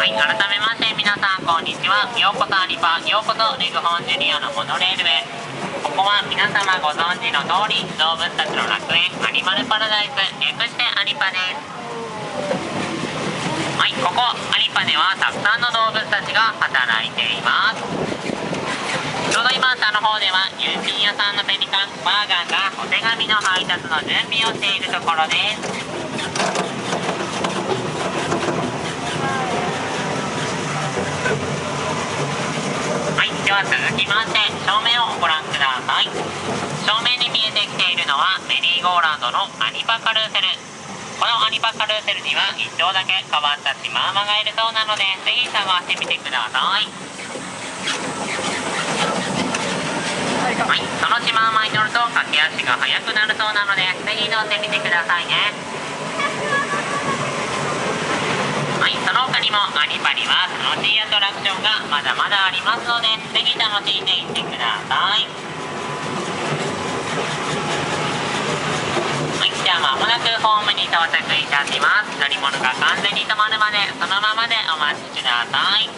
はい、改めまして皆さんこんにちは。ようこそアニパ、ようこそレグホンジュニアのモノレールへ。ここは皆様ご存知の通り、動物たちの楽園アニマルパラダイス、略してアニパです。はい、ここアニパではたくさんの動物たちが働いています。ちょうど今下の方では郵便屋さんのペリカンバーガーがお手紙の配達の準備をしているところです。はい、では続きまして正面をご覧ください。正面に見えてきているのはメリーゴーランドのアニパカルーセル。このアニパカルーセルには1頭だけ変わったシマウマがいるそうなので、ぜひ探してみてください。はい、そのシマウマに乗ると駆け足が速くなるそうなので、ぜひ乗ってみてくださいね。はい、その他にもアニパには楽しいアトラクションがまだまだありますので、ぜひ楽しんでいってください。はい、じゃあ間もなくホームに到着いたします。乗り物が完全に止まるまでそのままでお待ちください。